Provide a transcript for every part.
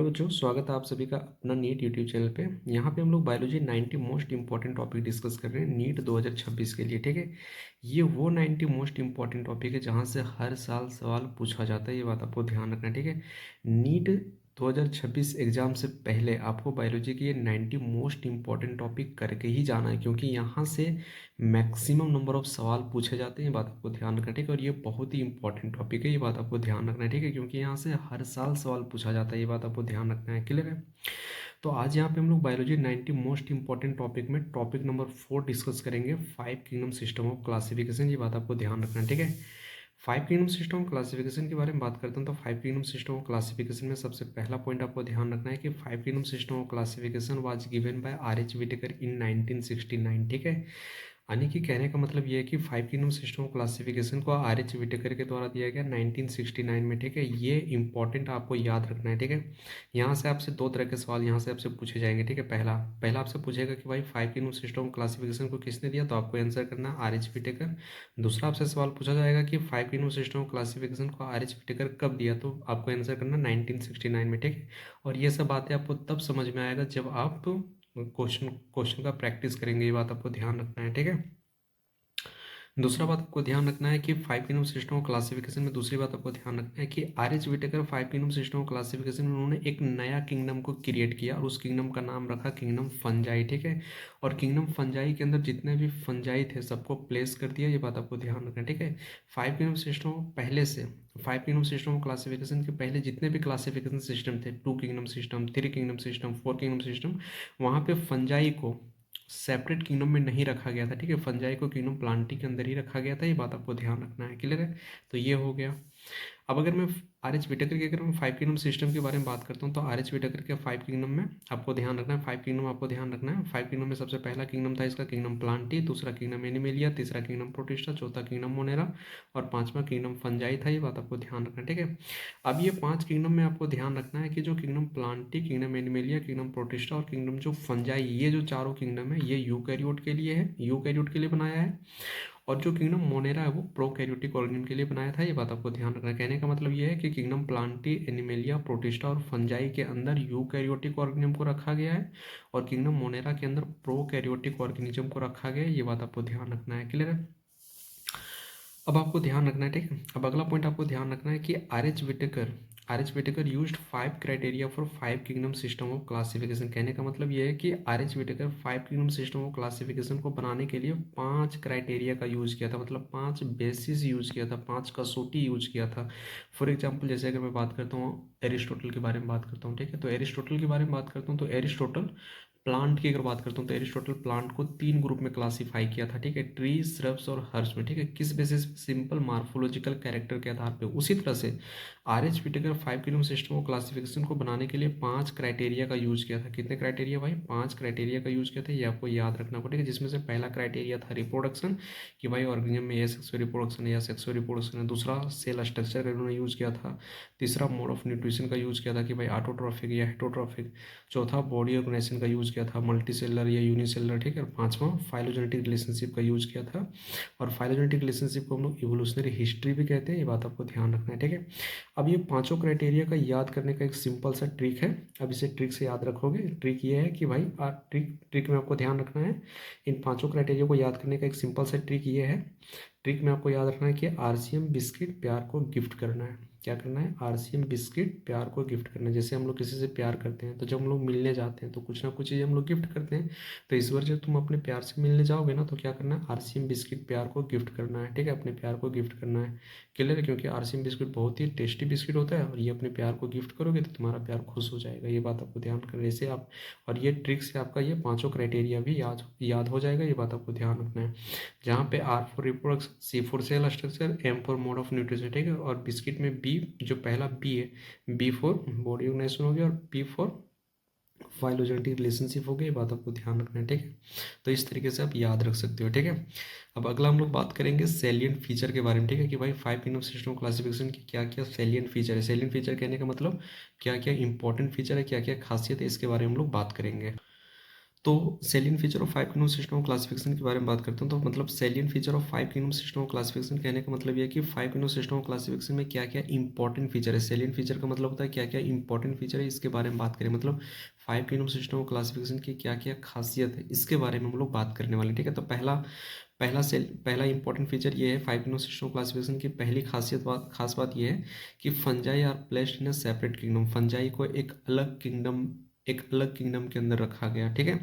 बच्चों, स्वागत है आप सभी का अपना नीट यूट्यूब चैनल पे। यहाँ पे हम लोग biology 90 most important topic discuss कर रहे हैं नीट 2026 के लिए। ठीक है, ये वो 90 मोस्ट इंपॉर्टेंट टॉपिक है जहाँ से हर साल सवाल पूछा जाता है। ये बात आपको ध्यान रखना है। ठीक है, नीट 2026 एग्जाम से पहले आपको बायोलॉजी के ये 90 मोस्ट इंपॉर्टेंट टॉपिक करके ही जाना है, क्योंकि यहाँ से मैक्सिमम नंबर ऑफ सवाल पूछे जाते हैं। ये बात आपको ध्यान रखना है। ठीक है, और ये बहुत ही इंपॉर्टेंट टॉपिक है। ये बात आपको ध्यान रखना है। ठीक है, क्योंकि यहाँ से हर साल सवाल पूछा जाता है। ये बात आपको ध्यान रखना है। क्लियर है? तो आज यहाँ पे हम लोग बायोलॉजी 90 मोस्ट इंपॉर्टेंट टॉपिक में टॉपिक नंबर 4 डिस्कस करेंगे, 5 किंगडम सिस्टम ऑफ क्लासिफिकेशन। ये बात आपको ध्यान रखना है। ठीक है, 5 किंगडम सिस्टम ऑफ क्लासिफिकेशन के बारे में बात करते हैं। तो 5 किंगडम सिस्टम ऑफ क्लासिफिकेशन में सबसे पहला पॉइंट आपको ध्यान रखना है कि 5 kingdom system of classification was given by R.H. Whittaker in 1969। ठीक है, यानी कि कहने का मतलब ये है कि 5 किंगडम सिस्टम ऑफ क्लासिफिकेशन को R.H. विटेकर के द्वारा दिया गया 1969 में। ठीक है, ये इंपॉर्टेंट आपको याद रखना है। ठीक है, यहाँ से आपसे दो तरह के सवाल यहाँ से आपसे पूछे जाएंगे। ठीक है, पहला आपसे पूछेगा कि भाई 5 किंगडम सिस्टम ऑफ क्लासिफिकेशन को किसने दिया, तो आपको आंसर करना है R.H. विटेकर। दूसरा आपसे सवाल पूछा जाएगा कि 5 किंगडम सिस्टम ऑफ क्लासिफिकेशन को R.H. विटेकर कब दिया, तो आपको आंसर करना 1969 में। ठीक है, और ये सब बातें आपको तब समझ में आएगा जब आप क्वेश्चन का प्रैक्टिस करेंगे। ये बात आपको ध्यान रखना है। ठीक है, दूसरा बात आपको ध्यान रखना है कि 5 किंगडम सिस्टम ऑफ क्लासिफिकेशन में दूसरी बात आपको ध्यान रखना है कि R.H. Whittaker 5 kingdom system of classification में उन्होंने एक नया किंगडम को क्रिएट किया और उस किंगडम का नाम रखा किंगडम फंजाई। ठीक है, और किंगडम फंजाई के अंदर जितने भी फंजाई थे सबको प्लेस कर दिया। ये बात आपको ध्यान रखना है। ठीक है, 5 किंगडम सिस्टम पहले से 5 किंगडम सिस्टम ऑफ क्लासिफिकेशन के पहले जितने भी क्लासिफिकेशन सिस्टम थे, 2 kingdom system, 3 kingdom system, 4 kingdom system, वहाँ पे फंजाई को सेपरेट किंगडम में नहीं रखा गया था। ठीक है, फंजाई को किंगडम प्लांटी के अंदर ही रखा गया था। ये बात आपको ध्यान रखना है। क्लियर है? तो ये हो गया। अब अगर मैं R.H. विटेकर के अगर मैं 5 किंगडम सिस्टम के बारे में बात करता हूँ, तो R.H. विटेकर के 5 किंगडम में आपको ध्यान रखना है। 5 किंगडम आपको ध्यान रखना है। 5 किंगडम में सबसे पहला किंगडम था इसका किंगडम प्लांटी, दूसरा किंगडम एनिमेलिया, तीसरा किंगडम प्रोटिस्टा, चौथा किंगडम मोनेरा और पांचवा किंगडम फंजाई था। ये बात आपको ध्यान रखना है। ठीक है, अब ये 5 किंगडम में आपको ध्यान रखना है कि जो kingdom Plantae, kingdom animalia, kingdom protista और किंगडम जो फंजाई, ये जो चारों किंगडम है ये यूकैरियोट के लिए है, यूकैरियोट के लिए बनाया है। और जो किंगडम मोनेरा है वो प्रोकैरियोटिक ऑर्गेनिज्म के लिए बनाया था। ये बात आपको ध्यान रखना है। कहने का मतलब ये है कि किंगडम प्लांटी, एनिमेलिया, प्रोटिस्टा और फंजाई के अंदर यूकैरियोटिक ऑर्गेनिज्म को रखा गया है और किंगडम मोनेरा के अंदर प्रोकैरियोटिक ऑर्गेनिज्म को रखा गया है। ये बात आपको ध्यान रखना है। क्लियर है? अब आपको ध्यान रखना है। ठीक है, अब अगला पॉइंट आपको ध्यान रखना है कि R H Whittaker used 5 criteria for 5 kingdom system of classification. कहने का मतलब ये है कि R.H. Whittaker 5 kingdom system of classification को बनाने के लिए 5 क्राइटेरिया का यूज किया था, मतलब 5 बेसिस यूज किया था, 5 कसौटी यूज किया था। फॉर एग्जाम्पल जैसे अगर मैं बात करता हूँ एरिस्टोटल के बारे में बात करता हूँ। ठीक है, तो एरिस्टोटल के बारे में बात करता हूँ तो एरिस्टोटल प्लांट की अगर बात करता हूँ तो एरिस्टोटल प्लांट को 3 ग्रुप में क्लासिफाई किया था। ठीक है, ट्री, श्रब्स और हर्ब्स में। ठीक है, किस बेसिस पे? सिंपल मार्फोलॉजिकल कैरेक्टर के आधार पे। उसी तरह से R.H. Whittaker 5 kingdom system of classification को बनाने के लिए 5 क्राइटेरिया का यूज किया था। कितने क्राइटेरिया भाई? 5 क्राइटेरिया का यूज किया था। ये आपको याद रखना पड़ेगा, जिसमें से पहला क्राइटेरिया था रिप्रोडक्शन, कि भाई ऑर्गेनिज्म में या सेक्सुअल रिप्रोडक्शन है या सेक्सुअल रिप्रोडक्शन है। दूसरा सेल स्ट्रक्चर का उन्होंने यूज किया था। तीसरा मोड ऑफ न्यूट्रिशन का यूज किया था कि भाई ऑटोट्रॉफिक या हेटरोट्रॉफिक। चौथा बॉडी ऑर्गेनाइजेशन का यूज किया था, मल्टीसेलर या यूनिसेलर। ठीक है, और पांचवा फाइलोजेनेटिक रिलेशनशिप का यूज किया था। और फाइलोजेनेटिक रिलेशनशिप को हम लोग इवोल्यूशनरी हिस्ट्री भी कहते हैं। ये बात आपको ध्यान रखना है। ठीक है, अब ये पांचों क्राइटेरिया का याद करने का एक सिंपल सा ट्रिक है। अब इसे ट्रिक से याद रखोगे। ट्रिक ये है कि भाई ट्रिक में आपको ध्यान रखना है, इन पांचों क्राइटेरिया को याद करने का एक सिंपल सा ट्रिक ये है। ट्रिक में आपको याद रखना है कि RCM बिस्किट प्यार को गिफ्ट करना है। क्या करना है? RCM बिस्किट प्यार को गिफ्ट करना है। जैसे हम लोग किसी से प्यार करते हैं तो जब हम लोग मिलने जाते हैं तो कुछ ना कुछ चीज़ हम लोग गिफ्ट करते हैं। तो इस बार जब तुम अपने प्यार से मिलने जाओगे ना तो क्या करना है? RCM बिस्किट प्यार को गिफ्ट करना है। ठीक है, अपने प्यार को गिफ्ट करना है। क्लियर है? क्योंकि RCM बिस्किट बहुत ही टेस्टी बिस्किट होता है और ये अपने प्यार को गिफ्ट करोगे तो तुम्हारा प्यार खुश हो जाएगा। ये बात आपको ध्यान करना है। जैसे आप, और ये ट्रिक से आपका ये पांचों क्राइटेरिया भी याद हो जाएगा। ये बात आपको ध्यान रखना है। जहाँ पे R for reproduction, C for sale structure, M for mode of nutrition. ठीक है, और बिस्किट में B, जो पहला B है, B फॉर बॉडी ऑर्गेनाइजेशन हो गया और P फॉर फाइलोजेनेटिक रिलेशनशिप हो गई। ये बात आपको ध्यान रखना है। ठीक है, तो इस तरीके से आप याद रख सकते हो। ठीक है, अब अगला हम लोग बात करेंगे सैलिएंट फीचर के बारे में। ठीक है, कि भाई 5 किंगडम सिस्टम क्लासिफिकेशन की क्या क्या सैलिएंट फीचर है। सैलिएंट फीचर कहने का मतलब क्या क्या इंपॉर्टेंट फीचर है, क्या क्या खासियत है, इसके बारे में हम लोग बात करेंगे। तो सेलियन feature of 5 kingdom system of classification के बारे में बात करते हैं। तो मतलब सेलियन feature of 5 kingdom system of classification कहने का मतलब ये है कि 5 किंगडम सिस्टम ऑफ क्लासिफिकेशन में क्या क्या इंपॉर्टेंट फीचर है। सेलियन फीचर का मतलब होता है क्या क्या इंपॉर्टेंट फीचर है, इसके बारे में बात करें। मतलब 5 किंगडम सिस्टम ऑफ क्लासिफिकेशन की क्या क्या खासियत है, इसके बारे में हम लोग बात करने वाले हैं, ठीक है। तो पहला इंपॉर्टेंट फीचर ये है 5 किंगडम सिस्टम ऑफ क्लासिफिकेशन की पहली खास बात ये है कि fungi are placed in a separate kingdom. Fungi को एक अलग किंगडम के अंदर रखा गया, ठीक है,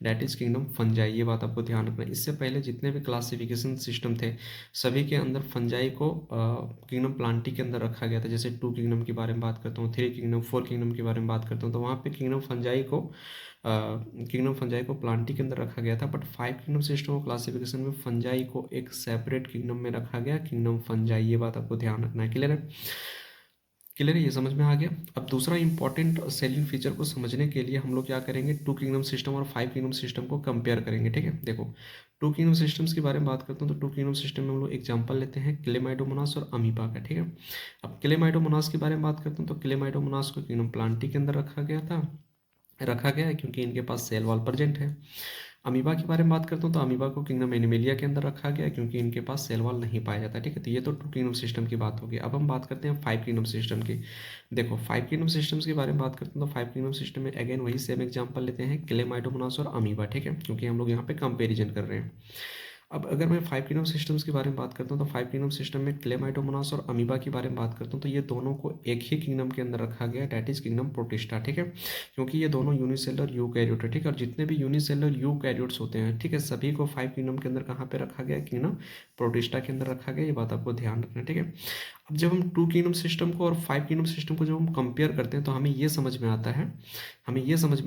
डैट इज किंगडम फंजाई। ये बात आपको ध्यान रखना है। इससे पहले जितने भी क्लासिफिकेशन सिस्टम थे सभी के अंदर फंजाई को किंगडम प्लांटी के अंदर रखा गया था। जैसे 2 किंगडम के बारे में बात करता हूँ, 3 किंगडम, 4 किंगडम के बारे में बात करता हूँ, तो वहाँ पे किंगडम फंजाई को प्लांटी के अंदर रखा गया था। But 5 kingdom system of classification में फंजाई को एक सेपरेट किंगडम में रखा गया, किंगडम फंजाई। ये बात आपको ध्यान रखना है। क्लियर है, ये समझ में आ गया। अब दूसरा इंपॉर्टेंट सेलिंग फीचर को समझने के लिए हम लोग क्या करेंगे, 2 किंगडम सिस्टम और 5 किंगडम सिस्टम को कंपेयर करेंगे, ठीक है। देखो 2 किंगडम सिस्टम्स के बारे में बात करते हैं तो 2 किंगडम सिस्टम में हम लोग एग्जांपल लेते हैं क्लेमाइडोमोनास और अमीबा का, ठीक है। अब क्लेमाइडोमोनास के बारे में बात करते हैं तो क्लेमाइडोमोनास को किंगडम प्लांटी के अंदर रखा गया है क्योंकि इनके पास सेल वॉल प्रेजेंट है। अमीबा के बारे में बात करता हूँ तो अमीबा को किंगडम एनिमेलिया के अंदर रखा गया है क्योंकि इनके पास सेल वॉल नहीं पाया जाता, ठीक है। तो ये तो 2 किंगडम सिस्टम की बात होगी। अब हम बात करते हैं 5 किंगडम सिस्टम की। देखो 5 किंगडम सिस्टम्स के बारे में बात करते हैं तो 5 किंगडम सिस्टम में अगेन वही सेम एग्जांपल लेते हैं क्लेमाइडोमोनास और अमीबा, ठीक है, क्योंकि हम लोग यहाँ पे कंपेरिजन कर रहे हैं। अब अगर मैं 5 किंगडम सिस्टम्स के बारे में बात करता हूँ तो 5 किंगडम सिस्टम में क्लेमाइडोमोनास और अमीबा के बारे में बात करता हूँ तो ये दोनों को एक ही किंगडम के अंदर रखा गया है, डैट इज किंगडम प्रोटिस्टा, ठीक है, क्योंकि ये दोनों यूनिसेलर यूकैरियोट है, ठीक है। और जितने भी यूनिसेलर यूकैरियोट्स होते हैं, ठीक है, सभी को 5 किंगडम के अंदर कहाँ पे रखा गया, किंगडम प्रोटिस्टा के अंदर रखा गया। ये बात आपको ध्यान रखना है, ठीक है। अब जब हम 2 किंगडम सिस्टम को और 5 किंगडम सिस्टम को जब हम कंपेयर करते हैं तो हमें ये समझ में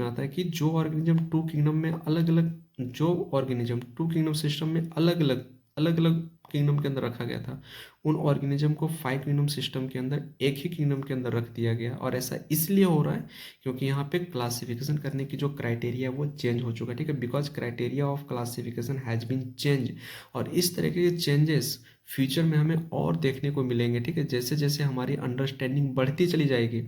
आता है कि जो ऑर्गेनिज्म 2 किंगडम में अलग अलग जो ऑर्गेनिज्म 2 किंगडम सिस्टम में अलग अलग किंगडम के अंदर रखा गया था, उन ऑर्गेनिज्म को 5 किंगडम सिस्टम के अंदर एक ही किंगडम के अंदर रख दिया गया। और ऐसा इसलिए हो रहा है क्योंकि यहाँ पे क्लासिफिकेशन करने की जो क्राइटेरिया वो चेंज हो चुका है, ठीक है, because criteria of classification has been change. और इस तरह के चेंजेस फ्यूचर में हमें और देखने को मिलेंगे, ठीक है। जैसे जैसे हमारी अंडरस्टैंडिंग बढ़ती चली जाएगी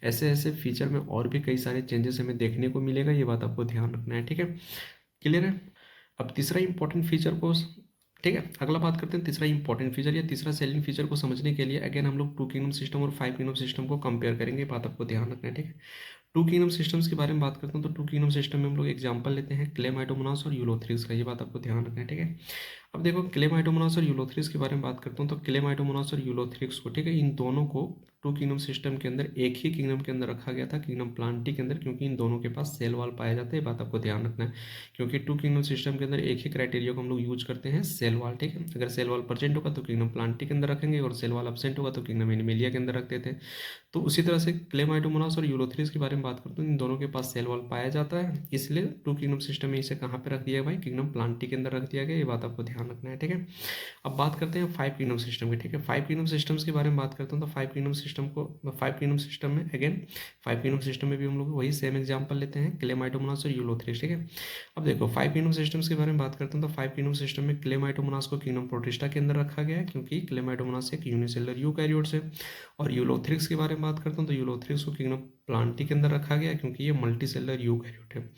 ऐसे ऐसे फ्यूचर में और भी कई सारे चेंजेस हमें देखने को मिलेगा। ये बात आपको ध्यान रखना है, ठीक है। क्लियर है। अब तीसरा इंपॉर्टेंट फीचर को, ठीक है, अगला बात करते हैं तीसरा इंपॉर्टेंट फीचर या तीसरा सेलिंग फीचर को समझने के लिए अगेन हम लोग 2 किंगडम सिस्टम और 5 किंगडम सिस्टम को कंपेयर करेंगे। बात आपको ध्यान रखना है, ठीक है। 2 किंगडम सिस्टम्स के बारे में बात करते हैं तो 2 किंगडम सिस्टम में हम लोग एग्जांपल लेते हैं क्लेमाइडोमोनास और यूलोथ्रिक्स का। ये बात आपको ध्यान रखना है, ठीक है। अब देखो क्लेमाइडोमोनास और यूलोथ्रिक्स के बारे में बात करता हूँ तो क्लेमाइडोमोनास और यूलोथ्रिक्स को, ठीक है, इन दोनों को 2 किंगडम सिस्टम के अंदर एक ही किंगडम के अंदर रखा गया था, किंगडम प्लांटी के अंदर, क्योंकि इन दोनों के पास सेल वॉल पाया जाता है। ये बात आपको ध्यान रखना है क्योंकि 2 किंगडम सिस्टम के अंदर एक ही क्राइटेरिया को हम लोग यूज करते हैं, सेल वॉल, ठीक है। अगर सेल वॉल प्रेजेंट होगा तो किंगडम प्लांटी के अंदर रखेंगे और सेल वॉल एब्सेंट होगा तो किंगडम एनिमेलिया के अंदर रखते थे। तो उसी तरह से क्लेमाइडोमोनास और यूलोथ्रिक्स के बारे में बात करते हैं, इन दोनों के पास सेल वॉल पाया जाता है, इसलिए 2 किंगडम सिस्टम में इसे कहाँ पे रख दिया भाई, किंगडम प्लांटी के अंदर रख दिया गया। ये बात आपको ध्यान रखना है, ठीक है। अब बात करते हैं 5 किंगडम सिस्टम की, ठीक है। 5 किंगडम सिस्टम्स के बारे में बात करते हैं तो 5 किंगडम सिस्टम में अगेन 5 किंगडम सिस्टम में भी हम लोग वही सेम एग्जांपल लेते हैं क्लेमाइडोमोनास और यूलोथ्रिक्स, ठीक है। अब देखो 5 किंगडम सिस्टम्स के बारे में बात करते हैं तो 5 किंगडम सिस्टम में क्लेमाइडोमोनास को किंगडम प्रोटिस्टा के अंदर रखा गया है क्योंकि क्लेमाइडोमोनास एक यूनिसेलुलर यूकैरियोट्स है। और यूलोथ्रिक्स के बारे में बात करता हूँ तो यूलोथ्रिक्स को किंगडम प्लांटी के अंदर रखा गया क्योंकि ये मल्टी सेलुलर यूकैरियोट है।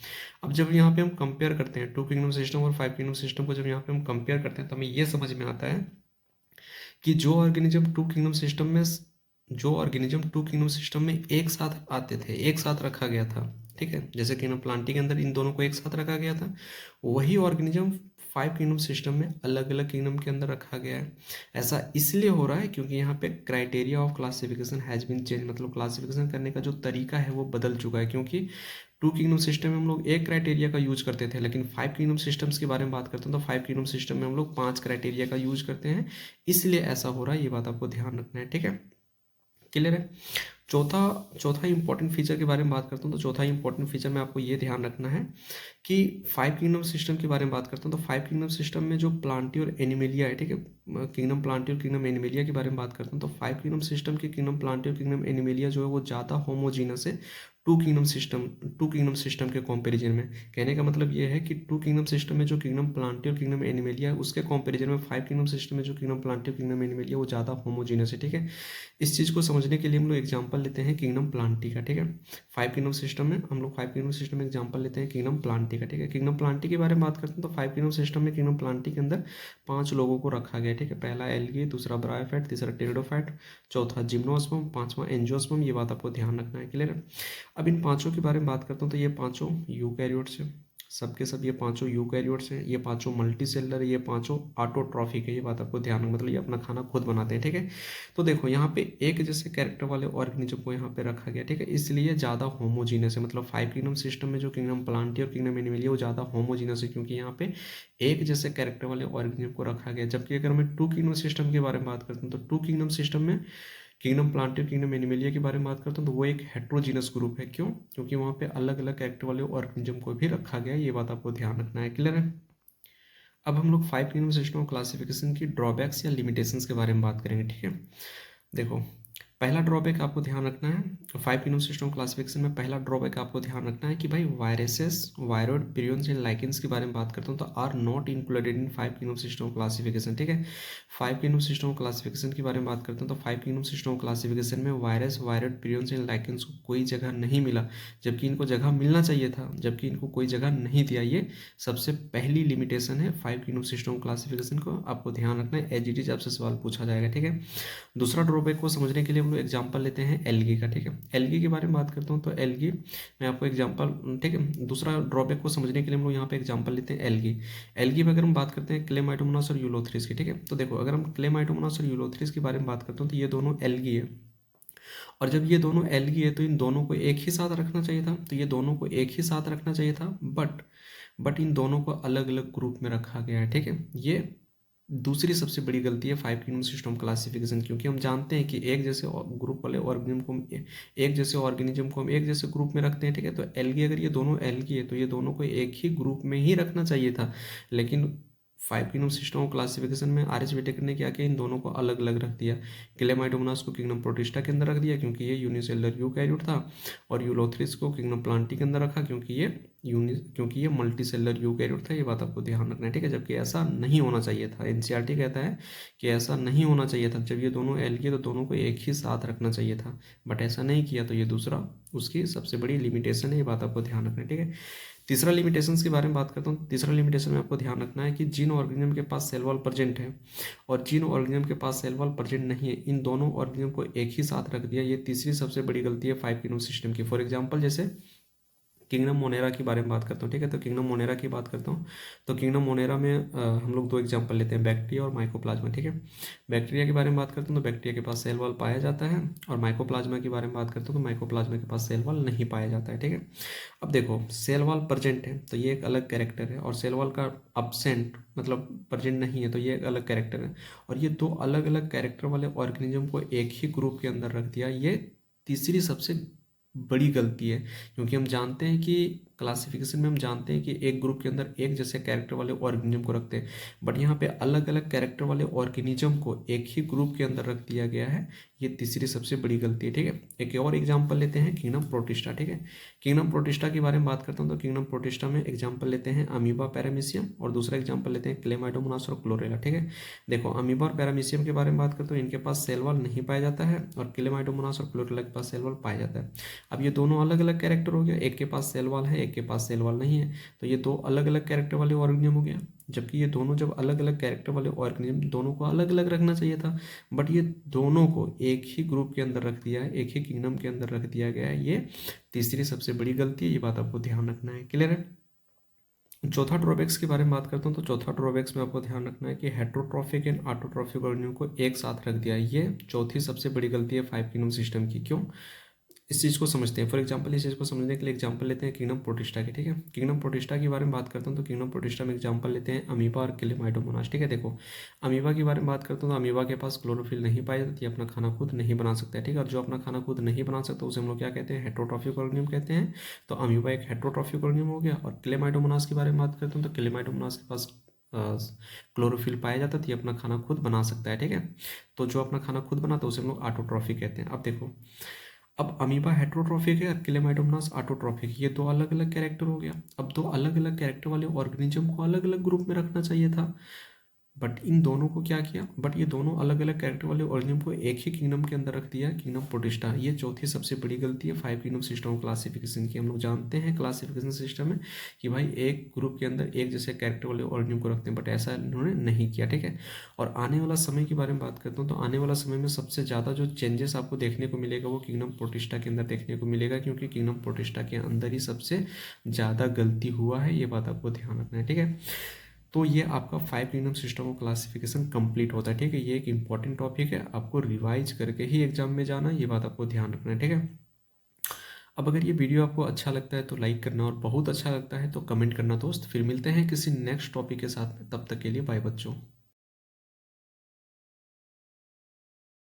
अब जब यहाँ पे हम कंपेयर करते हैं 2 किंगडम सिस्टम और 5 किंगडम सिस्टम को, जब यहाँ पे हम कंपेयर करते हैं तो हमें ये समझ में आता है कि जो ऑर्गेनिज्म 2 किंगडम सिस्टम में एक साथ आते थे, एक साथ रखा गया था, ठीक है, जैसे किंगडम प्लांटी के अंदर इन दोनों को एक साथ रखा गया था, वही ऑर्गेनिज्म 5 किंगडम सिस्टम में अलग अलग किंगडम के अंदर रखा गया है। ऐसा इसलिए हो रहा है क्योंकि यहाँ पे criteria of classification has been change, मतलब क्लासिफिकेशन करने का जो तरीका है वो बदल चुका है। क्योंकि 2 किंगडम सिस्टम में हम लोग एक क्राइटेरिया का यूज करते थे, लेकिन 5 किंगडम सिस्टम्स के बारे में बात करते हैं तो 5 किंगडम सिस्टम में हम लोग 5 क्राइटेरिया का यूज करते हैं, इसलिए ऐसा हो रहा है। ये बात आपको ध्यान रखना है, ठीक है। क्लियर है। चौथा चौथा इंपॉर्टेंट फीचर के बारे में बात करता हूँ तो चौथा इंपॉर्टेंट फीचर में आपको ये ध्यान रखना है कि 5 किंगडम सिस्टम के बारे में बात करता हूँ तो 5 किंगडम सिस्टम में जो प्लांटी और एनिमेलिया है, ठीक है, किंगडम प्लांटी और किंगडम एनिमेलिया के बारे में बात करता हूँ तो 5 किंगडम सिस्टम के किंगडम प्लांटी और किंगडम एनिमेलिया जो है वो ज़्यादा होमोजीनस है टू किंगडम सिस्टम के कंपैरिजन में। कहने का मतलब ये है कि टू किंगडम सिस्टम में जो किंगडम प्लांटी और किंगडम एनिमेलिया है उसके कंपैरिजन में फाइव किंगडम सिस्टम में जो किंगडम प्लांटी और किंगडम एनिमेलिया वो ज़्यादा होमोजीनियस है, ठीक है। इस चीज़ को समझने के लिए हम लोग एग्जांपल लेते हैं किंगडम प्लांटी का, ठीक है। फाइव किंगडम सिस्टम में हम लोग फाइव किंगडम सिस्टम में एग्जांपल लेते हैं किंगडम प्लांटी का, ठीक है। किंगडम प्लांटी के बारे में बात करते हैं तो फाइव किंगडम सिस्टम में किंगडम प्लांटी के अंदर 5 लोगों को रखा गया, ठीक है। पहला एल्गी, दूसरा ब्रायोफाइट, तीसरा टेरिडोफाइट, चौथा जिम्नोस्पर्म, पांचवा एंजियोस्पर्म। ये बात आपको ध्यान रखना है, क्लियर है। अब इन पांचों के बारे में बात करता हूँ तो ये पांचों यूकैरियोट्स हैं, सबके सब ये पांचों यूकैरियोट्स हैं, ये पांचों मल्टी सेलर, ये पांचों ऑटोट्रॉफिक है। ये बात आपको ध्यान रखना, मतलब ये अपना खाना खुद बनाते हैं, ठीक है। तो देखो यहाँ पे एक जैसे कैरेक्टर वाले ऑर्गेनिज्म को यहाँ पे रखा गया, ठीक है, इसलिए ज़्यादा होमोजीनियस है। मतलब फाइव किंगडम सिस्टम में जो किंगडम प्लांटी और किंगडम एनिमलिया वो ज़्यादा होमोजीनियस है, क्योंकि यहाँ पे एक जैसे कैरेक्टर वाले ऑर्गेनिज्म को रखा गया। जबकि अगर मैं टू किंगडम सिस्टम के बारे में बात करता हूँ तो टू किंगडम सिस्टम में किंगडम प्लांटी और किंगडम एनिमलिया के बारे में बात करता हूँ तो वो एक हेट्रोजीनस ग्रुप है। क्यों? क्योंकि वहाँ पे अलग अलग कैरेक्टर वाले ऑर्गेनिज्म को भी रखा गया है। ये बात आपको ध्यान रखना है, क्लियर है। अब हम लोग फाइव किंगडम सिस्टम क्लासिफिकेशन की ड्रॉबैक्स या लिमिटेशंस के बारे में बात करेंगे, ठीक है। देखो, पहला ड्रॉबैक आपको ध्यान रखना है फाइव किंगडम सिस्टम क्लासिफिकेशन में। पहला ड्रॉबैक आपको ध्यान रखना है कि भाई viruses, viroid, prions and lichens के बारे में बात करता हूँ तो are not included in five kingdom system classification, ठीक है। फाइव किंगडम सिस्टम क्लासिफिकेशन के बारे में बात करते हैं तो फाइव किंगडम सिस्टम क्लासिफिकेशन में virus, viroid, prions and lichens को कोई जगह नहीं मिला, जबकि इनको जगह मिलना चाहिए था, जबकि इनको कोई जगह नहीं दिया। ये सबसे पहली लिमिटेशन है फाइव किंगडम सिस्टम क्लासिफिकेशन को, आपको ध्यान रखना है। एज इट इज आपसे सवाल पूछा जाएगा, ठीक है। दूसरा ड्रॉबैक को समझने के लिए हम लोग एग्जांपल लेते हैं एल्गी का, ठीक है। एल्गी के बारे में बात करता हूँ तो एल्गी मैं आपको एग्जांपल, ठीक है। दूसरा ड्रॉबैक को समझने के लिए हम लोग यहाँ पे एग्जांपल लेते हैं एल्गी। एल्गी में अगर हम बात करते हैं क्लेमाइडोमोनास और यूलोथ्रिस की, ठीक है। तो देखो, अगर हम क्लेमाइडोमोनास और यूलोथ्रिस के बारे में बात करते हैं तो ये दोनों एल्गी है, और जब ये दोनों एल्गी है तो इन दोनों को एक ही साथ रखना चाहिए था। तो ये दोनों को एक ही साथ रखना चाहिए था, बट इन दोनों को अलग अलग ग्रुप में रखा गया है, ठीक है। ये दूसरी सबसे बड़ी गलती है फाइव किंगडम सिस्टम क्लासिफिकेशन, क्योंकि हम जानते हैं कि एक जैसे ग्रुप वाले ऑर्गेनिज्म को एक जैसे ऑर्गेनिज्म को हम एक जैसे ग्रुप में रखते हैं, ठीक है। तो एल्गी, अगर ये दोनों एल्गी है तो ये दोनों को एक ही ग्रुप में ही रखना चाहिए था, लेकिन फाइव किंगडम सिस्टम क्लासिफिकेशन में आर.एच. व्हिटेकर ने क्या किया, इन दोनों को अलग अलग रख दिया। क्लेमाइडोमोनास को किंगडम प्रोटिस्टा के अंदर रख दिया क्योंकि ये यूनिसेलुलर यूकैरियोट था, और यूलोथ्रिस को किंगडम प्लांटी के अंदर रखा क्योंकि ये मल्टी सेलुलर यूकैरियोट था। ये बात आपको ध्यान रखना है, ठीक है। जबकि ऐसा नहीं होना चाहिए था। एनसीईआरटी कहता है कि ऐसा नहीं होना चाहिए था। जब ये दोनों एल्गी तो दोनों को एक ही साथ रखना चाहिए था, बट ऐसा नहीं किया, तो ये दूसरा उसकी सबसे बड़ी लिमिटेशन है। ये बात आपको ध्यान रखना है, ठीक है। तीसरा लिमिटेशंस के बारे में बात करता हूँ। तीसरा लिमिटेशन में आपको ध्यान रखना है कि जिन ऑर्गेनिज्म के पास सेल वॉल प्रेजेंट है और जिन ऑर्गेनिज्म के पास सेल वॉल प्रेजेंट नहीं है, इन दोनों ऑर्गेनिज्म को एक ही साथ रख दिया। ये तीसरी सबसे बड़ी गलती है फाइव किंगडम सिस्टम की। फॉर एग्जांपल, जैसे किंगडम मोनेरा की बारे में बात करता हूँ, ठीक है। तो किंगडम मोनेरा की बात करता हूँ तो किंगडम मोनेरा में हम लोग दो एग्जांपल लेते हैं, बैक्टीरिया और माइकोप्लाज्मा, ठीक है। बैक्टीरिया के बारे में बात करता हूँ तो बैक्टीरिया के पास सेल वॉल पाया जाता है, और माइकोप्लाज्मा के बारे में बात करता हूँ तो माइकोप्लाज्मा के पास सेल वॉल नहीं पाया जाता है, ठीक है। अब देखो, सेल वॉल प्रेजेंट है तो ये एक अलग कैरेक्टर है, और सेल वॉल का अब्सेंट मतलब प्रेजेंट नहीं है तो ये एक अलग कैरेक्टर है। और ये दो अलग अलग कैरेक्टर वाले ऑर्गेनिज्म को एक ही ग्रुप के अंदर रख दिया, ये तीसरी सबसे बड़ी गलती है। क्योंकि हम जानते हैं कि क्लासिफिकेशन में हम जानते हैं कि एक ग्रुप के अंदर एक जैसे कैरेक्टर वाले ऑर्गेनिज्म को रखते हैं, बट यहाँ पे अलग अलग कैरेक्टर वाले ऑर्गेनिज्म को एक ही ग्रुप के अंदर रख दिया गया है। ये तीसरी सबसे बड़ी गलती है, ठीक है। एक और एग्जांपल लेते हैं किंगडम प्रोटिस्टा, ठीक है। किंगडम प्रोटिस्टा के बारे में बात करता हूँ तो किंगडम प्रोटिस्टा में एग्जाम्पल लेते हैं अमीबा, पैरामीशियम, और दूसरा एग्जाम्पल लेते हैं क्लेमाइडोमोनास और क्लोरेला, ठीक है। देखो, अमीबा और पैरामीशियम के बारे में बात करते हैं, इनके पास सेल वॉल नहीं पाया जाता है, और क्लेमाइडोमोनास और क्लोरेला के पास सेल वॉल पाया जाता है। अब ये दोनों अलग अलग कैरेक्टर हो गया, एक के पास सेल वॉल है, एक के पास सेल वॉल नहीं है, तो ये दो अलग अलग कैरेक्टर वाले ऑर्गेनिज्म हो गया। जबकि ये दोनों जब अलग अलग कैरेक्टर वाले ऑर्गेनिज्म, दोनों को अलग अलग रखना चाहिए था, बट ये दोनों को एक ही ग्रुप के अंदर रख दिया है, एक ही किंगडम के अंदर रख दिया गया है। ये तीसरी सबसे बड़ी गलती है। ये बात आपको ध्यान रखना है, क्लियर है। चौथा ड्रॉबैक्स के बारे में बात करता हूँ तो चौथा ड्रॉबैक्स में आपको ध्यान रखना है कि हेट्रोट्रॉफिक एंड ऑटोट्रॉफिक ऑर्गेनिज्म को एक साथ रख दिया। ये चौथी सबसे बड़ी गलती है फाइव किंगडम सिस्टम की। क्यों? इस चीज़ को समझते हैं। फॉर एग्जांपल, इस चीज़ को समझने के लिए एग्जांपल लेते हैं किंगडम प्रोटिस्टा की, ठीक है। किंगडम प्रोटिस्टा के बारे में बात करता हूँ तो किंगडम प्रोटिस्टा में एग्जांपल लेते हैं अमीबा और क्लेमाइडोमोनास, ठीक है। देखो, अमीबा के बारे में बात करता हूँ तो अमीबा के पास क्लोरोफिल नहीं पाई जाती, अपना खाना खुद नहीं बना सकता है, ठीक है। और जो अपना खाना खुद नहीं बना सकता उसे हम लोग क्या कहते हैं, हेट्रोट्रॉफिक ऑर्गेनिज्म कहते हैं। तो अमीबा एक हेट्रोट्रॉफिक ऑर्गेनिज्म हो गया। और क्लेमाइडोमोनास के बारे में बात करता हूँ तो क्लेमाइडोमोनास के पास क्लोरोफिल पाया जाता है, तो ये अपना खाना खुद बना सकता है, ठीक है। तो जो अपना खाना खुद बनाता है उसे हम लोग ऑटोट्रॉफिक कहते हैं। अब देखो, अब अमीबा हेट्रोट्रॉफिक है और क्लेमाइडोमोनास ऑटोट्रॉफिक, ये दो अलग अलग कैरेक्टर हो गया। अब दो अलग अलग कैरेक्टर वाले ऑर्गेनिज्म को अलग अलग ग्रुप में रखना चाहिए था, बट इन दोनों को क्या किया, बट ये दोनों अलग अलग कैरेक्टर वाले ऑर्गेनिज्म को एक ही किंगडम के अंदर रख दिया, किंगडम प्रोटिस्टा। ये चौथी सबसे बड़ी गलती है फाइव किंगडम सिस्टम क्लासिफिकेशन की। हम लोग जानते हैं क्लासिफिकेशन सिस्टम में कि भाई एक ग्रुप के अंदर एक जैसे कैरेक्टर वाले ऑर्गेनिज्म को रखते हैं, बट ऐसा इन्होंने नहीं किया, ठीक है। और आने वाला समय के बारे में बात करता हूँ, तो आने वाला समय में सबसे ज़्यादा जो चेंजेस आपको देखने को मिलेगा वो किंगडम प्रोटिस्टा के अंदर देखने को मिलेगा, क्योंकि किंगडम प्रोटिस्टा के अंदर ही सबसे ज़्यादा गलती हुआ है, ये बात आपको ध्यान रखना है, ठीक है। तो ये आपका five kingdom system of classification complete होता है, ठीक है। ये एक इंपॉर्टेंट टॉपिक है, आपको रिवाइज करके ही एग्जाम में जाना, ये बात आपको ध्यान रखना है, ठीक है। अब अगर ये वीडियो आपको अच्छा लगता है तो लाइक करना, और बहुत अच्छा लगता है तो कमेंट करना दोस्त। फिर मिलते हैं किसी नेक्स्ट टॉपिक के साथ में, तब तक के लिए बाय बच्चों।